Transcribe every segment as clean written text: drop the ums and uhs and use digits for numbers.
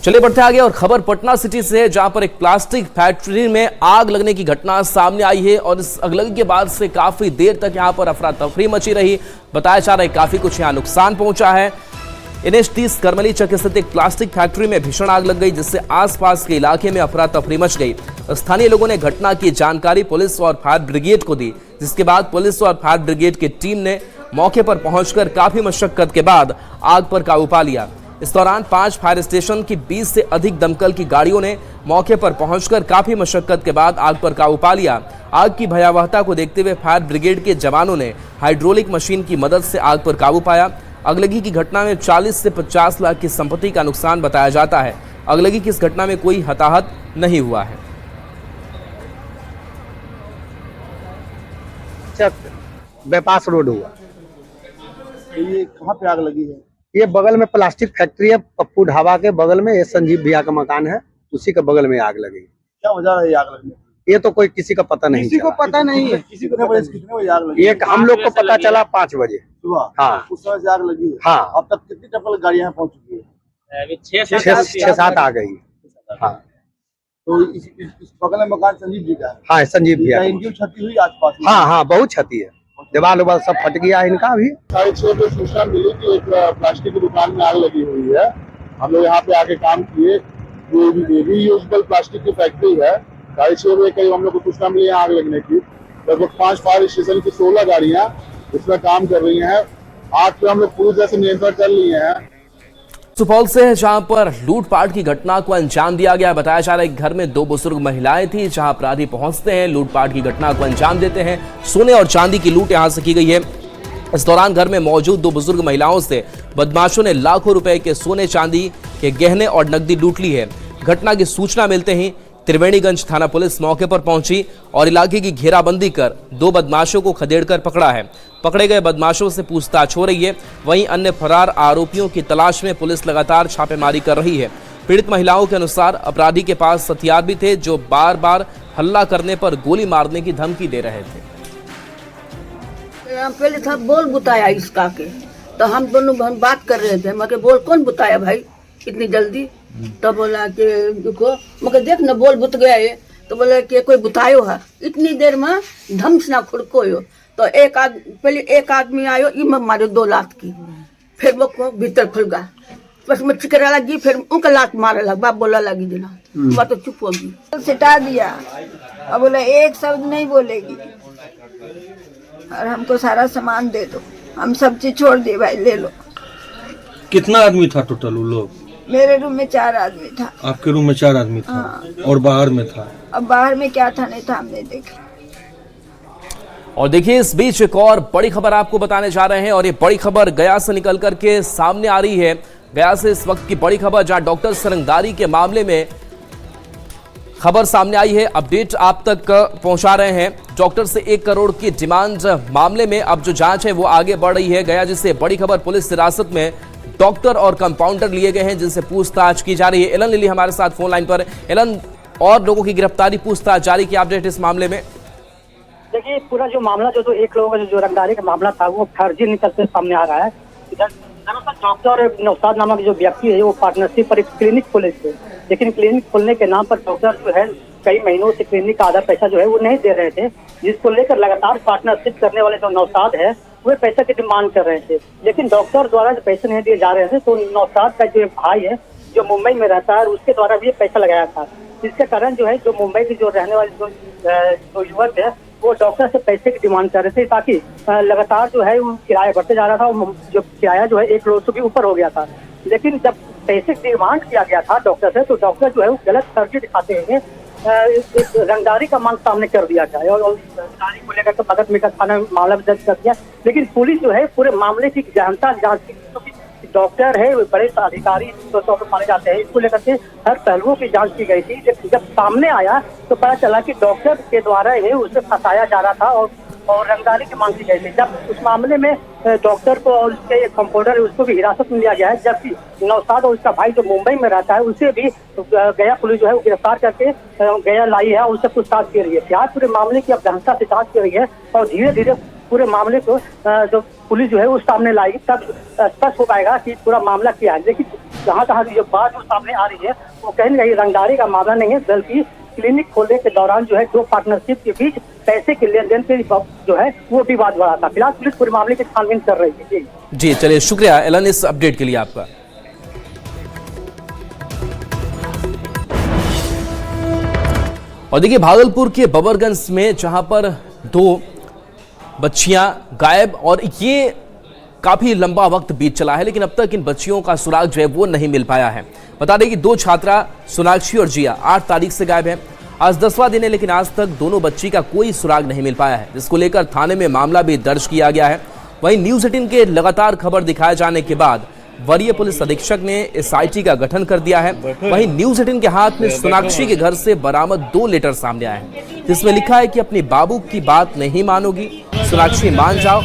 चलिए बढ़ते आगे और खबर पटना सिटी से है, जहां पर एक प्लास्टिक फैक्ट्री में आग लगने की घटना सामने आई है और इस अगलगी के बाद से काफी देर तक यहां पर अफरा तफरी मची रही। बताया जा रहा है काफी कुछ यहां नुकसान पहुंचा है। NH 30 करमली चक स्थित एक प्लास्टिक फैक्ट्री में भीषण आग लग गई, जिससे आसपास के इलाके में अफरा तफरी मच गई। स्थानीय लोगों ने घटना की जानकारी पुलिस और फायर ब्रिगेड को दी, जिसके बाद पुलिस और फायर ब्रिगेड की टीम ने मौके पर पहुंचकर काफी मशक्कत के बाद आग पर काबू पा लिया। इस दौरान 5 फायर स्टेशन की 20 से अधिक दमकल की गाड़ियों ने मौके पर पहुंचकर काफी मशक्कत के बाद आग पर काबू पा लिया। आग की भयावहता को देखते हुए फायर ब्रिगेड के जवानों ने हाइड्रोलिक मशीन की मदद से आग पर काबू पाया। अगलगी की घटना में 40 से 50 लाख की संपत्ति का नुकसान बताया जाता है। अगलगी की इस घटना में कोई हताहत नहीं हुआ है। बाईपास रोड हुआ। ये कहाँ पे आग लगी है? ये बगल में प्लास्टिक फैक्ट्री है, पप्पू ढाबा के बगल में। ये संजीव भैया का मकान है, उसी के बगल में आग लगी। क्या वजह है आग लगने? ये तो कोई किसी का पता नहीं, किसी को पता नहीं है। कितने बजे आग लगी? ये हम लोग को पता चला 5 बजे सुबह। हाँ, उस समय से आग लगी है। हाँ। अब तक कितनी टपल गाड़ियाँ पहुँच चुकी है? 6-7 आ गई। हाँ, तो इस बगल में मकान संजीव जी का है। हाँ संजीव भैया। इनकी क्षति हुई आसपास? हाँ, बहुत क्षति है। दीवार उबाल सब फट गया है इनका। अभी 6:30 पे सूचना मिली कि एक प्लास्टिक की दुकान में आग लगी हुई है। हम लोग यहाँ पे आके काम किए। रीयूजेबल प्लास्टिक की फैक्ट्री है। 6:30 बजे करीब हम लोग को सूचना मिली है आग लगने की। लगभग 5 फायर स्टेशन की 16 गाड़ियाँ इसमें काम कर रही हैं। आग पे हम लोग पूरी तरह से नियंत्रण कर लिए हैं। सुपौल से है, जहां पर लूटपाट की घटना को अंजाम दिया गया। बताया जा रहा है कि घर में 2 बुजुर्ग महिलाएं थी, जहां अपराधी पहुंचते हैं, लूटपाट की घटना को अंजाम देते हैं। सोने और चांदी की लूट यहां से की गई है। इस दौरान घर में मौजूद 2 बुजुर्ग महिलाओं से बदमाशों ने लाखों रुपए के सोने चांदी के गहने और नकदी लूट ली है। घटना की सूचना मिलते ही त्रिवेणीगंज थाना पुलिस मौके पर पहुंची और इलाके की घेराबंदी कर 2 बदमाशों को खदेड़कर पकड़ा है। पकड़े गए बदमाशों से पूछताछ हो रही है। वहीं अन्य फरार आरोपियों की तलाश में पुलिस लगातार छापेमारी कर रही है। पीड़ित महिलाओं के अनुसार अपराधी के पास हथियार भी थे, जो बार बार हल्ला करने पर गोली मारने की धमकी दे रहे थे। पहले था बोल बुताया इसका के, तो हम दोनों बात कर रहे थे। मगर बोल कौन बुताया भाई इतनी जल्दी? तो बोला कि देखो, मगर देख न बोल बुत गया ये। तो बोला कि कोई बुतायो है इतनी देर में धमस ना खुड़को यो। तो पहले एक आदमी आयो, ई में मारो 2 लात की। फिर वो को भीतर खुल गया, बस मैं चिकरा लगी। फिर उनका लात मारे लग, बाप बोला लगी देना। बात तो चुप होगी, सिटा दिया। अब बोला एक शब्द नहीं बोलेगी और हमको सारा सामान दे दो। हम सब चीज छोड़ दिए भाई, ले लो। कितना आदमी था टोटल वो लोग? मेरे रूम में 4 आदमी था। आपके रूम में 4 आदमी था? हाँ। और बाहर में था? अब बाहर में क्या था नहीं था हमने देखा। और देखिए, इस बीच एक और बड़ी खबर आपको बताने जा रहे हैं और ये बड़ी खबर गया से निकल करके सामने आ रही है। गया से इस वक्त की बड़ी खबर, जहां डॉक्टर सरंगदारी के मामले में खबर सामने आई है। अपडेट आप तक पहुंचा रहे हैं। डॉक्टर से 1 करोड़ की डिमांड मामले में अब जो जांच है वो आगे बढ़ रही है। गया जिससे बड़ी खबर, पुलिस हिरासत में डॉक्टर और कंपाउंडर लिए गए हैं, जिनसे पूछताछ की जा रही है। एलन लिली हमारे साथ फोन लाइन पर। एलन, और लोगों की गिरफ्तारी, पूछताछ जारी की अपडेट इस मामले में? देखिए, पूरा जो मामला जो 1 लोगों का जो रंगदारी का मामला था वो फर्जी निकलते सामने आ रहा है। दरअसल डॉक्टर नौशाद नामक जो व्यक्ति है वो पार्टनरशिप पर एक क्लिनिक खोले थे, लेकिन क्लिनिक खोलने के नाम पर डॉक्टर जो है कई महीनों से क्लिनिक का आधा पैसा जो है वो नहीं दे रहे थे, जिसको लेकर लगातार पार्टनरशिप करने वाले जो नौशाद है वे पैसे की डिमांड कर रहे थे। लेकिन डॉक्टर द्वारा जो पैसे नहीं दिए जा रहे थे, तो नौशाद का जो भाई है जो मुंबई में रहता है, उसके द्वारा भी पैसा लगाया था। जिसके कारण जो है जो मुंबई की जो रहने वाले जो युवक है वो डॉक्टर से पैसे की डिमांड कर रहे थे, ताकि लगातार जो है वो किराया बढ़ते जा रहा था और जो किराया जो है 1 करोड़ से भी ऊपर हो गया था। लेकिन जब पैसे की डिमांड किया गया था डॉक्टर से, तो डॉक्टर जो है वो गलत फर्जी दिखाते हुए रंगदारी का मांग सामने कर दिया जाए और रंगदारी को लेकर तो मगध में थाना मामला दर्ज कर दिया। लेकिन पुलिस जो है पूरे मामले की गहनता जांच की, क्योंकि डॉक्टर है बड़े अधिकारी माने जाते हैं, इसको लेकर के हर पहलुओं की जांच की गई थी। जब सामने आया तो पता चला कि डॉक्टर के द्वारा ही उसे फंसाया जा रहा था और रंगदारी की मांग की गई थी। जब उस मामले में डॉक्टर को और उसके एक कंपाउंडर उसको भी हिरासत में लिया गया है, जबकि नौशाद और उसका भाई जो मुंबई में रहता है उसे भी गया पुलिस जो है वो गिरफ्तार करके गया लाई है और उससे पूछताछ की रही है। आज पूरे मामले की अब गहनता से जांच की रही है और धीरे धीरे पूरे मामले को जो पुलिस जो है वो सामने लाएगी, तब स्पष्ट हो पाएगा कि पूरा मामला क्या है। देखिए जहाँ तहाँ जो बात जो सामने आ रही है वो कहीं ना कहीं रंगदारी का मामला नहीं है, बल्कि क्लिनिक खोलने के दौरान जो है दो पार्टनरशिप के बीच पैसे के लेन देन के जो है वो विवाद बढ़ा था। फिलहाल पुलिस पूरे मामले की छानबीन कर रही है। जी चलिए, शुक्रिया एलन इस अपडेट के लिए आपका। और देखिए, भागलपुर के बबरगंज में जहां पर दो बच्चियां गायब, और ये काफी लंबा वक्त बीत चला है, लेकिन अब तक इन बच्चियों का सुराग जो है वो नहीं मिल पाया है। बता दें कि दो छात्रा सोनाक्षी और जिया 8 तारीख से गायब है। आज 10वां दिन है, लेकिन आज तक दोनों बच्ची का कोई सुराग नहीं मिल पाया है, जिसको लेकर थाने में मामला भी दर्ज किया गया है। वहीं न्यूज़ 18 के लगातार खबर दिखाए जाने के बाद वरीय पुलिस अधीक्षक ने एसआईटी का गठन कर दिया है। वहीं न्यूज़ 18 के हाथ में सोनाक्षी के घर से बरामद 2 लेटर सामने आए हैं, जिसमें लिखा है कि अपनी बाबू की बात नहीं मानोगी, सोनाक्षी मान जाओ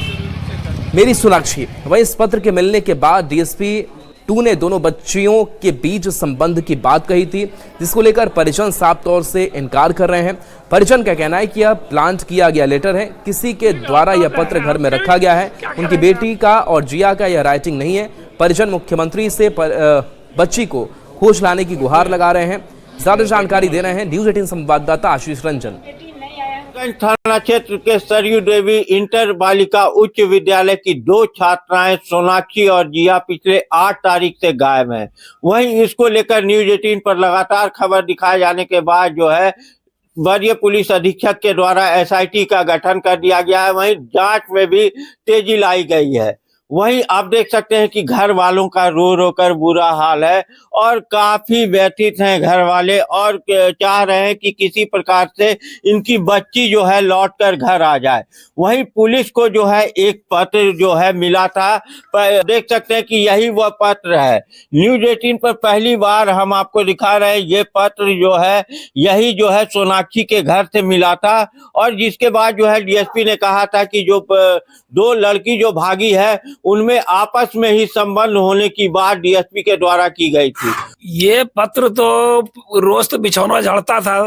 मेरी सोनाक्षी। वहीं इस पत्र के मिलने के बाद डीएसपी 2 ने दोनों बच्चियों के बीच संबंध की बात कही थी, जिसको लेकर परिजन साफ तौर से इनकार कर रहे हैं। परिजन का कहना है कि यह प्लांट किया गया लेटर है, किसी के द्वारा यह पत्र घर में रखा गया है, उनकी बेटी का और जिया का यह राइटिंग नहीं है। परिजन मुख्यमंत्री से बच्ची को होश लाने की गुहार लगा रहे हैं। ज्यादा जानकारी दे रहे हैं न्यूज़ 18 संवाददाता आशीष रंजन। थाना क्षेत्र के सरयू देवी इंटर बालिका उच्च विद्यालय की 2 छात्राएं सोनाक्षी और जिया पिछले 8 तारीख से गायब हैं। वहीं इसको लेकर न्यूज़ 18 पर लगातार खबर दिखाए जाने के बाद जो है वरीय पुलिस अधीक्षक के द्वारा एसआईटी का गठन कर दिया गया है। वहीं जांच में भी तेजी लाई गई है। वहीं आप देख सकते हैं कि घर वालों का रो रो कर बुरा हाल है और काफी व्यथित हैं घर वाले और चाह रहे हैं कि किसी प्रकार से इनकी बच्ची जो है लौट कर घर आ जाए। वहीं पुलिस को जो है एक पत्र जो है मिला था, पर देख सकते हैं कि यही वह पत्र है। न्यूज़ 18 पर पहली बार हम आपको दिखा रहे हैं ये पत्र जो है यही जो है सोनाक्षी के घर से मिला था, और जिसके बाद जो है डीएसपी ने कहा था कि जो 2 लड़की जो भागी है उनमें आपस में ही संबंध होने की बात डीएसपी के द्वारा की गई थी। ये पत्र तो रोज तो बिछौना झाड़ता था,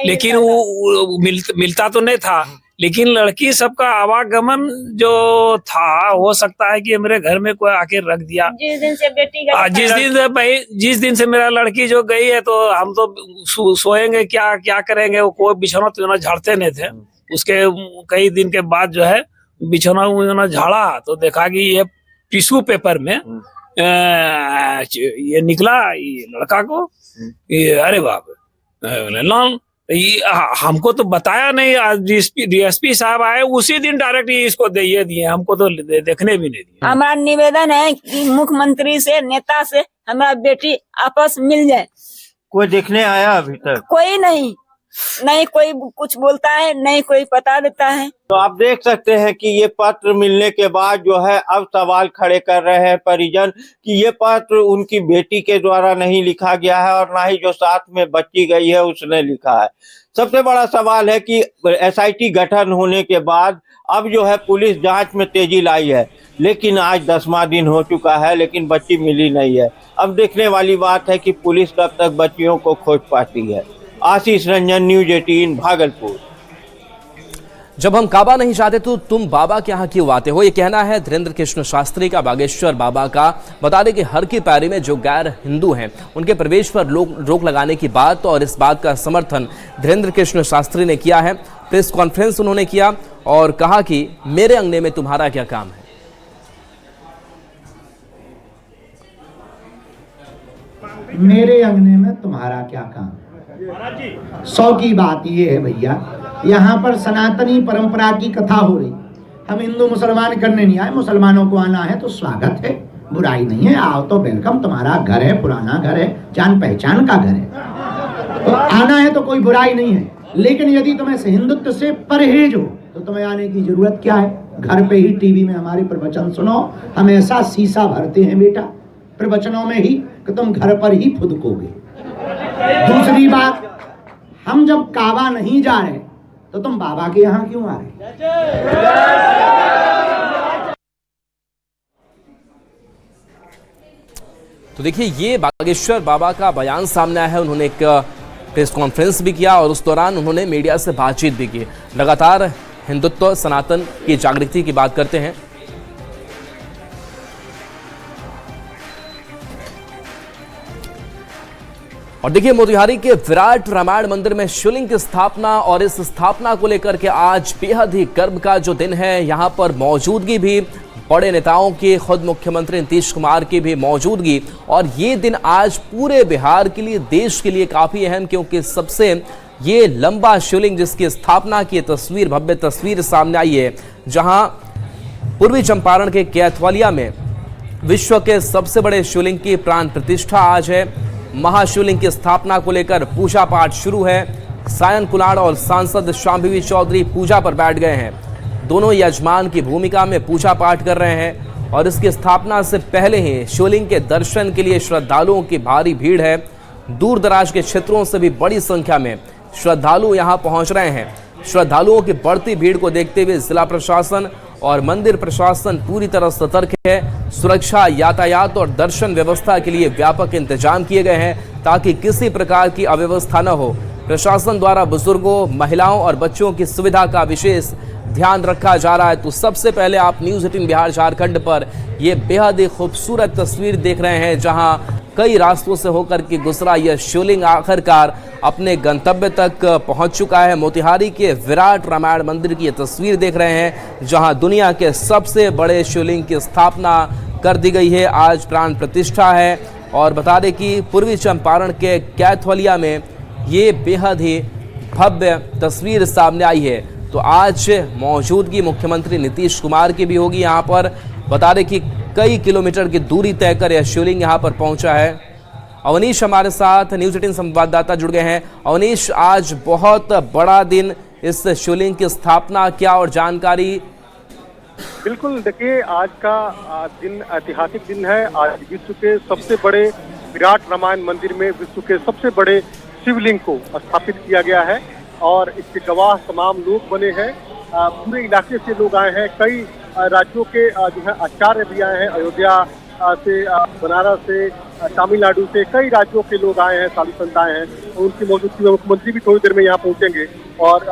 लेकिन वो मिलता तो नहीं था। लेकिन लड़की सबका आवागमन जो था, हो सकता है कि मेरे घर में कोई आके रख दिया। जिस दिन से बेटी जिस दिन से मेरा लड़की जो गई है, तो हम तो सोएंगे क्या करेंगे, वो कोई बिछौना तो झाड़ते नहीं थे। उसके कई दिन के बाद जो है बिछौना झाड़ा तो देखा कि ये टिश्यू पेपर में ये निकला ये लड़का को। ये अरे बाप, हमको तो बताया नहीं। आज डीएसपी साहब आए उसी दिन डायरेक्ट इसको दे दिए, हमको तो देखने भी नहीं दिए। हमारा निवेदन है कि मुख्यमंत्री से, नेता से हमारा बेटी आपस मिल जाए। कोई देखने आया अभी तक? कोई नहीं कोई कुछ बोलता है, नहीं कोई पता देता है। तो आप देख सकते हैं कि ये पत्र मिलने के बाद जो है अब सवाल खड़े कर रहे हैं परिजन कि ये पत्र उनकी बेटी के द्वारा नहीं लिखा गया है और ना ही जो साथ में बच्ची गई है उसने लिखा है। सबसे बड़ा सवाल है कि एसआईटी गठन होने के बाद अब जो है पुलिस जांच में तेजी लाई है, लेकिन आज 10वां दिन हो चुका है, लेकिन बच्ची मिली नहीं है। अब देखने वाली बात है कि पुलिस कब तक बच्चियों को खोज पाती है। आशीष रंजन, न्यूज़ 18 भागलपुर। जब हम काबा नहीं चाहते तो तुम बाबा के यहाँ क्यों आते हो, ये कहना है धीरेन्द्र कृष्ण शास्त्री का बागेश्वर बाबा का। बता दें कि हर की पैरी में जो गैर हिंदू हैं उनके प्रवेश पर रोक लगाने की बात और इस बात का समर्थन धीरेन्द्र कृष्ण शास्त्री ने किया है। प्रेस कॉन्फ्रेंस उन्होंने किया और कहा कि मेरे अंगने में तुम्हारा क्या काम है। मेरे अंगने में तुम्हारा क्या काम। 100 की बात ये है भैया, यहाँ पर सनातनी परंपरा की कथा हो रही। हम हिंदू मुसलमान करने नहीं आए, मुसलमानों को आना है तो स्वागत है, बुराई नहीं है, आओ तो वेलकम। तुम्हारा घर है, पुराना घर है, जान पहचान का घर है, तो आना है तो कोई बुराई नहीं है। लेकिन यदि तुम्हें हिंदुत्व से परहेज हो तो तुम्हें आने की जरूरत क्या है। घर पे ही टीवी में हमारे प्रवचन सुनो, हम ऐसा शीशा भरते हैं बेटा प्रवचनों में ही कि तुम घर पर ही फुदकोगे। दूसरी बात, हम जब काबा नहीं जा रहे तो तुम बाबा के यहाँ क्यों आ रहे। तो देखिए, ये बागेश्वर बाबा का बयान सामने आया है। उन्होंने एक प्रेस कॉन्फ्रेंस भी किया और उस दौरान उन्होंने मीडिया से बातचीत भी की। लगातार हिंदुत्व सनातन की जागृति की बात करते हैं। और देखिए मोतिहारी के विराट रामायण मंदिर में शिवलिंग की स्थापना और इस स्थापना को लेकर के आज बेहद ही गर्व का जो दिन है। यहाँ पर मौजूदगी भी बड़े नेताओं की, खुद मुख्यमंत्री नीतीश कुमार की भी मौजूदगी, और ये दिन आज पूरे बिहार के लिए, देश के लिए काफी अहम, क्योंकि सबसे ये लंबा शिवलिंग जिसकी स्थापना की तस्वीर, भव्य तस्वीर सामने आई है, जहां पूर्वी चंपारण के कैथवलिया में विश्व के सबसे बड़े शिवलिंग की प्राण प्रतिष्ठा आज है। महाशिवलिंग की स्थापना को लेकर पूजा पाठ शुरू है। सायन कुलाड़ और सांसद शांभवी चौधरी पूजा पर बैठ गए हैं। दोनों यजमान की भूमिका में पूजा पाठ कर रहे हैं और इसकी स्थापना से पहले ही शिवलिंग के दर्शन के लिए श्रद्धालुओं की भारी भीड़ है। दूर दराज के क्षेत्रों से भी बड़ी संख्या में श्रद्धालु यहां पहुंच रहे हैं। श्रद्धालुओं की बढ़ती भीड़ को देखते हुए जिला प्रशासन और मंदिर प्रशासन पूरी तरह सतर्क है। सुरक्षा, यातायात और दर्शन व्यवस्था के लिए व्यापक इंतजाम किए गए हैं ताकि किसी प्रकार की अव्यवस्था न हो। प्रशासन द्वारा बुजुर्गों, महिलाओं और बच्चों की सुविधा का विशेष ध्यान रखा जा रहा है। तो सबसे पहले आप न्यूज़ 18 बिहार झारखंड पर ये बेहद ही खूबसूरत तस्वीर देख रहे हैं, जहां कई रास्तों से होकर के गुजरा यह शिवलिंग आखिरकार अपने गंतव्य तक पहुंच चुका है। मोतिहारी के विराट रामायण मंदिर की ये तस्वीर देख रहे हैं, जहां दुनिया के सबसे बड़े शिवलिंग की स्थापना कर दी गई है। आज प्राण प्रतिष्ठा है और बता दें कि पूर्वी चंपारण के कैथवलिया में ये बेहद ही भव्य तस्वीर सामने आई है। तो आज मौजूदगी मुख्यमंत्री नीतीश कुमार की भी होगी यहाँ पर। बता दें कि कई किलोमीटर की दूरी तय कर यह शिवलिंग यहाँ पर पहुंचा है। अवनीश हमारे साथ न्यूज़ 18 संवाददाता जुड़ गए हैं। अवनीश, आज बहुत बड़ा दिन, इस शिवलिंग की स्थापना, क्या और जानकारी? बिल्कुल, देखिए आज का दिन ऐतिहासिक दिन है। आज विश्व के सबसे बड़े विराट रामायण मंदिर में विश्व के सबसे बड़े शिवलिंग को स्थापित किया गया है और इसके गवाह तमाम लोग बने हैं। पूरे इलाके से लोग आए हैं, कई राज्यों के जो है आचार्य भी आए हैं, अयोध्या से, बनारस से, तमिलनाडु से, कई राज्यों के लोग आए हैं, साधु संत आए हैं। उनकी मौजूदगी में मुख्यमंत्री भी थोड़ी देर में यहाँ पहुंचेंगे और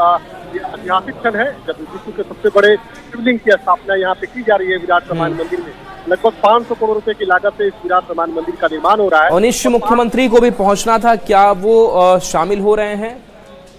ये ऐतिहासिक क्षण है जब विश्व के सबसे बड़े शिवलिंग की स्थापना यहाँ पे की जा रही है विराट रामायण मंदिर में। लगभग 500 करोड़ रुपए की लागत से इस विराट रामायण मंदिर का निर्माण हो रहा है। अवनीश, मुख्यमंत्री को भी पहुंचना था, क्या वो शामिल हो रहे हैं?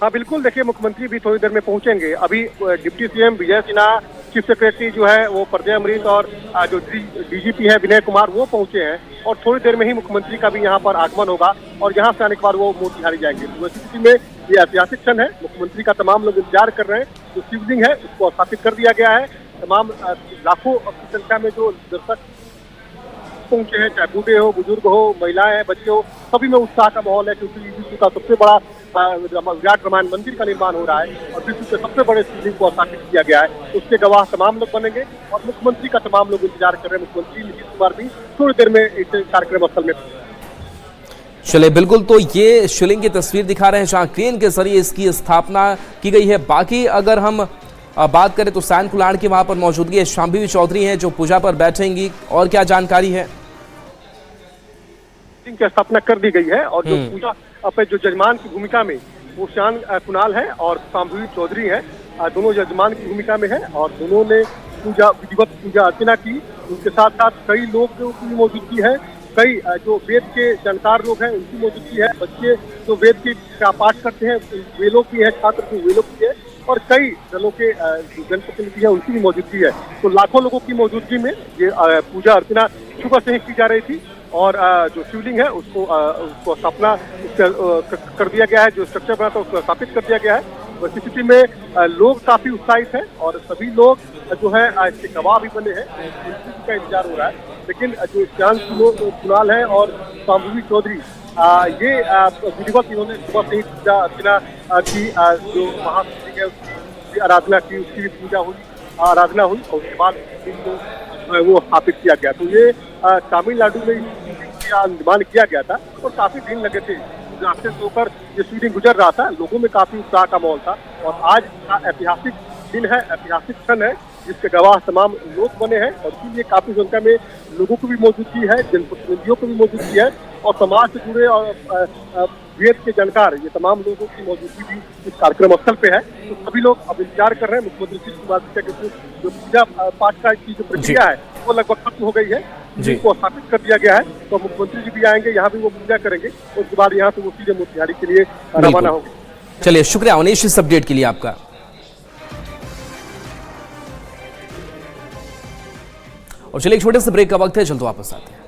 हाँ बिल्कुल, देखिए मुख्यमंत्री भी थोड़ी देर में पहुंचेंगे। अभी deputy CM Vijay Sinha, chief secretary जो है वो प्रजय अमृत और जो डीजीपी है विनय कुमार, वो पहुंचे हैं और थोड़ी देर में ही मुख्यमंत्री का भी यहाँ पर आगमन होगा और यहाँ से आने के बाद वो मोतिहारी जाएंगे। तो स्थिति में ये ऐतिहासिक क्षण है। मुख्यमंत्री का तमाम लोग इंतजार कर रहे हैं। जो शिवलिंग है उसको स्थापित कर दिया गया है। तमाम लाखों की संख्या में जो दर्शक पहुंचे हैं, चाहे बूढ़े हो, बुजुर्ग हो, महिलाएं हैं, बच्चे हो, सभी में उत्साह का माहौल है क्योंकि विश्व का सबसे बड़ा विराट रामायण मंदिर का निर्माण हो रहा है और विश्व के सबसे बड़े शिवलिंग को स्थापित किया गया है। उसके गवाह तमाम लोग बनेंगे और मुख्यमंत्री का तमाम लोग इंतजार कर रहे हैं। मुख्यमंत्री नीतीश कुमार भी थोड़ी देर में इस कार्यक्रम स्थल में। चले, बिल्कुल, तो ये शिवलिंग की तस्वीर दिखा रहे हैं जहाँ क्रेन के जरिए इसकी स्थापना की गई है। बाकी अगर हम बात करें तो सायन कुलाड़ की वहां पर मौजूदगी है, शांभवी चौधरी हैं जो पूजा पर बैठेंगी, और क्या जानकारी है? की स्थापना कर दी गई है और जो पूजा पे जो जजमान की भूमिका में वो सायन कुणाल है और शांभवी चौधरी है, दोनों जजमान की भूमिका में है और दोनों ने पूजा विधिवत पूजा अर्चना की। उनके साथ साथ कई लोग जो की मौजूदगी है, कई जो वेद के जानकार लोग हैं उनकी मौजूदगी है, बच्चे जो वेद के पाठ करते हैं वेलों की है, छात्र जो वेलों की है, और कई दलों के जनप्रतिनिधि है उनकी भी मौजूदगी है। तो लाखों लोगों की मौजूदगी में ये पूजा अर्चना सुबह से ही की जा रही थी और जो शिवलिंग है उसको स्थापना कर दिया गया है, जो स्ट्रक्चर बना था उसको स्थापित कर दिया गया है। तो स्थिति में लोग काफी उत्साहित हैं और सभी लोग जो है इसके गवाह भी बने हैं, का इंतजार हो रहा है। लेकिन जो सायन कुणाल है और शांभवी चौधरी ये विधिवत इन्होंने सुबह से ही पूजा अर्चना की, जो महाशिवलिंग है उसकी आराधना की, उसकी भी पूजा हुई, आराधना हुई और उसके बाद इनको वो स्थापित किया गया। तो ये तमिलनाडु में निर्माण किया गया था और काफी दिन लगे थे। रास्ते से होकर ये शिवलिंग गुजर रहा था, लोगों में काफी उत्साह का माहौल था और आज ऐतिहासिक दिन है, ऐतिहासिक क्षण है जिसके गवाह तमाम लोग बने हैं और इसीलिए काफी संख्या में लोगों की भी मौजूदगी है, जनप्रतिनिधियों की भी मौजूदगी है और समाज से जुड़े और वेद के जानकार ये तमाम लोगों की मौजूदगी भी इस कार्यक्रम स्थल पे है। तो सभी लोग अब इंतजार कर रहे हैं मुख्यमंत्री नीतीश कुमार जी के जो पूजा पाठ का की जो प्रक्रिया है वो लगभग खत्म हो गई है। शिवलिंग को स्थापित कर दिया गया है। तो मुख्यमंत्री जी भी आएंगे, यहाँ भी वो पूजा करेंगे, उसके बाद यहाँ से वो सीधे मोतिहारी के लिए रवाना होंगे। चलिए, शुक्रिया अवनीश इस अपडेट के लिए आपका। और चलिए, एक छोटे से ब्रेक का वक्त है, चल तो वापस आते हैं।